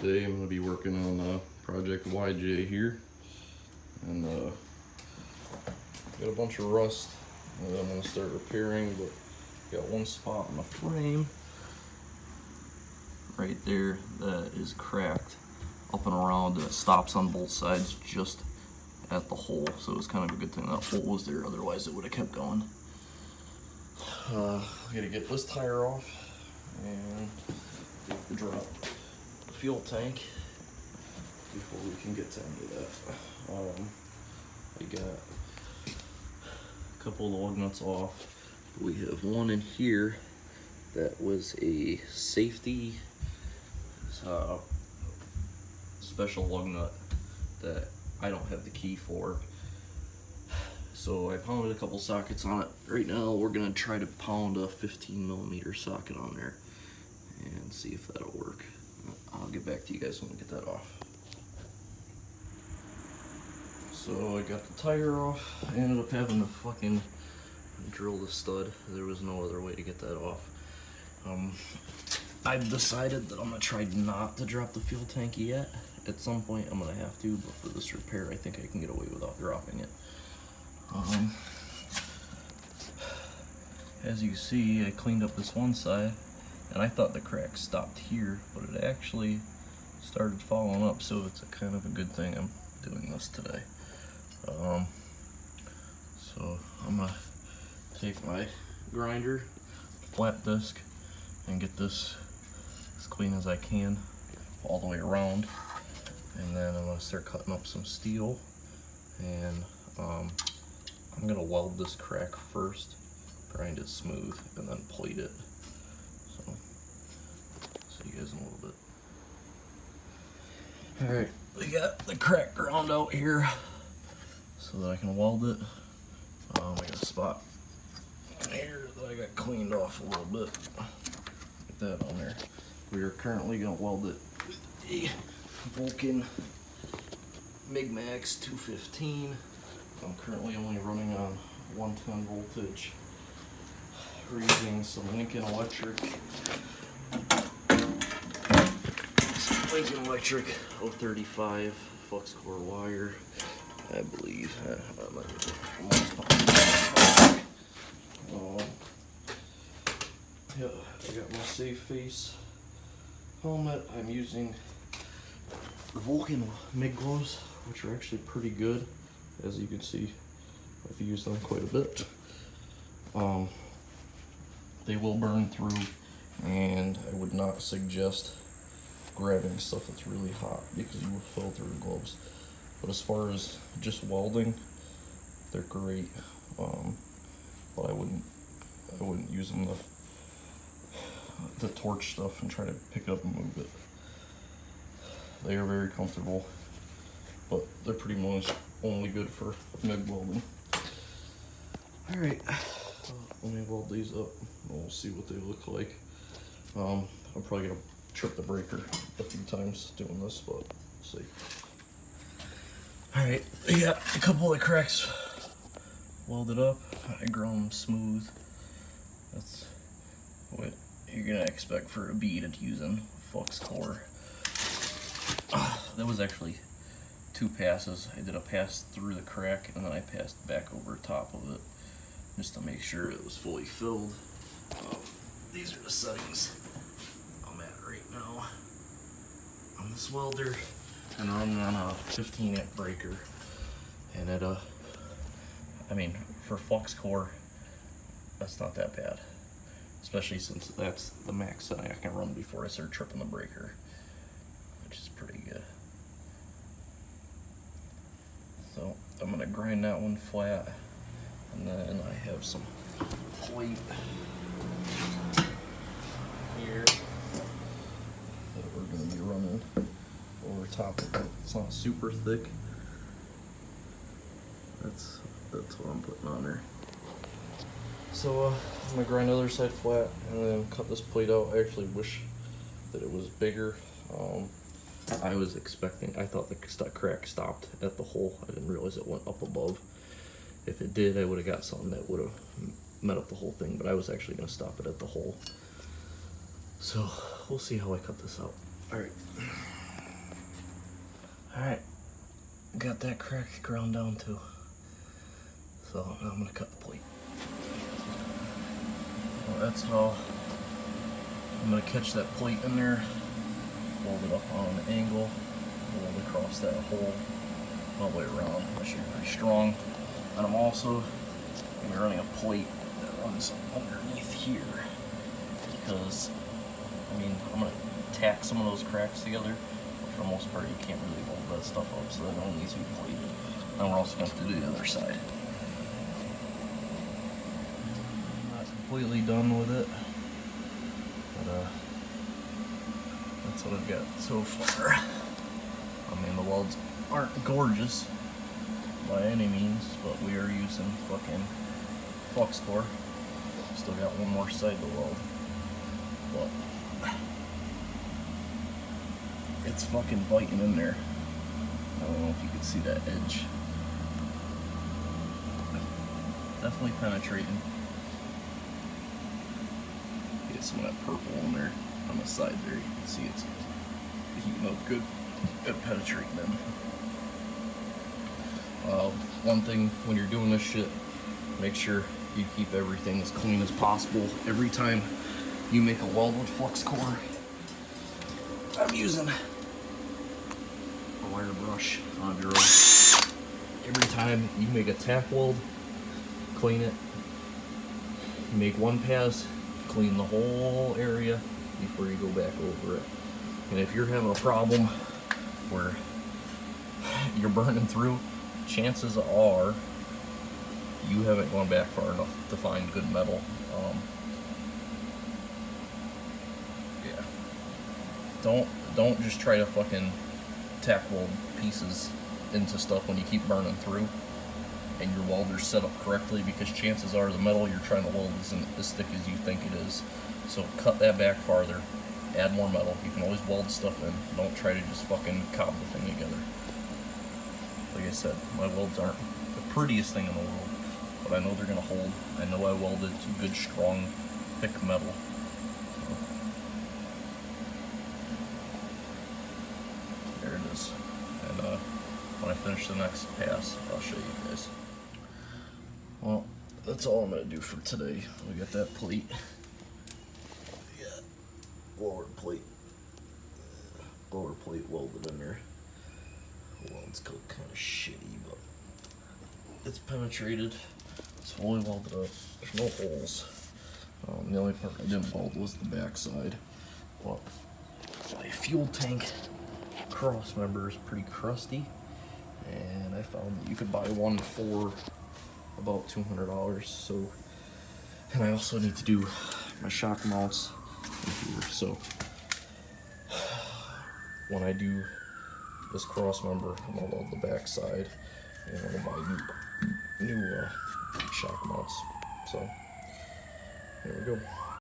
Today I'm going to be working on Project YJ here, and got a bunch of rust that I'm going to start repairing, but got one spot on the frame right there that is cracked up and around, and it stops on both sides just at the hole, so it's kind of a good thing that hole was there, otherwise it would have kept going. Gotta get this tire off and drop the fuel tank before we can get to any of that. I got a couple of the lug nuts off. We have one in here that was a safety special lug nut that I don't have the key for. So I pounded a couple sockets on it. Right now we're gonna try to pound a 15mm socket on there and see if that'll work. I'll get back to you guys when we get that off. So I got the tire off. I ended up having to fucking drill the stud. There was no other way to get that off. I've decided that I'm gonna try not to drop the fuel tank yet. At some point I'm gonna have to, but for this repair I think I can get away without dropping it. As you see, I cleaned up this one side, and I thought the crack stopped here, but it actually started falling up, so it's a kind of a good thing I'm doing this today. So I'm gonna take my grinder, flat disc, and get this as clean as I can all the way around, and then I'm gonna start cutting up some steel, and I'm gonna weld this crack first, grind it smooth, and then plate it. So, see you guys in a little bit. Alright, we got the crack ground out here so that I can weld it. I got a spot here that I got cleaned off a little bit. Get that on there. We are currently gonna weld it with a Vulcan MIG-Max 215. I'm currently only running on 110 voltage. We're using some Lincoln Electric 035 flux core wire, I believe. Yeah, I got my Safe Face helmet. I'm using the Vulcan MIG gloves, which are actually pretty good. As you can see, I've used them quite a bit. They will burn through, and I would not suggest grabbing stuff that's really hot because you will fall through the gloves. But as far as just welding, they're great. But I wouldn't use them to torch stuff and try to pick it up and move it. They are very comfortable, but they're pretty much only good for MIG welding. Alright, let me weld these up and we'll see what they look like. I'm probably gonna trip the breaker a few times doing this, but we'll see. Alright, we got a couple of cracks welded up. I ground them smooth. That's what you're gonna expect for a bead using flux core. That was actually 2 passes. I did a pass through the crack, and then I passed back over top of it just to make sure it was fully filled. These are the settings I'm at right now on this welder, and I'm on a 15-amp breaker. And it, I mean, for flux core, that's not that bad, especially since that's the max setting I can run before I start tripping the breaker, which is pretty good. So I'm gonna grind that one flat, and then I have some plate here that we're gonna be running over top of it. It's not super thick. That's what I'm putting on there. So I'm gonna grind the other side flat and then cut this plate out. I actually wish that it was bigger. I thought the crack stopped at the hole. I didn't realize it went up above. If it did, I would have got something that would have met up the whole thing, but I was actually going to stop it at the hole. So we'll see how I cut this out. All right. Alright, got that crack ground down too. So now I'm gonna cut the plate. Well, that's how I'm gonna catch that plate in there, fold it up on an angle, fold across that hole all the way around. That should be pretty strong. And I'm also gonna be running a plate that runs underneath here because, I mean, I'm gonna tack some of those cracks together. But for the most part, you can't really hold that stuff up, so that only needs to be plated. And we're also going to do the other side. I'm not completely done with it, but that's what I've got so far. I mean, the welds aren't gorgeous by any means, but we are using fucking flux core. Still got one more side to weld, but it's fucking biting in there. I don't know if you can see that edge. Definitely penetrating. Get some of that purple in there on the side there. You can see it's heating up good at penetrating them. One thing when you're doing this shit, make sure you keep everything as clean as possible. Every time you make a weld with flux core, I'm using a wire brush on your own. Every time you make a tack weld, clean it. You make one pass, clean the whole area before you go back over it. And if you're having a problem where you're burning through, chances are you haven't gone back far enough to find good metal. Yeah. Don't just try to fucking tack weld pieces into stuff when you keep burning through and your welder's set up correctly, because chances are the metal you're trying to weld isn't as thick as you think it is. So cut that back farther, add more metal. You can always weld stuff in. Don't try to just fucking cobble the thing together. Like I said, my welds aren't the prettiest thing in the world, but I know they're gonna hold. I know I welded to good, strong, thick metal. So, there it is. And when I finish the next pass, I'll show you guys. Well, that's all I'm gonna do for today. We got that plate. Yeah, lower plate welded in there. Well, it's kind of shitty, but it's penetrated. It's fully welded up. There's no holes. The only part I didn't weld was the back side. Well, my fuel tank cross member is pretty crusty, and I found that you could buy one for about $200. So, and I also need to do my shock mounts in here. So, when I do this cross member, I'm gonna weld the back side, and I'm gonna buy new shock mounts. So, here we go.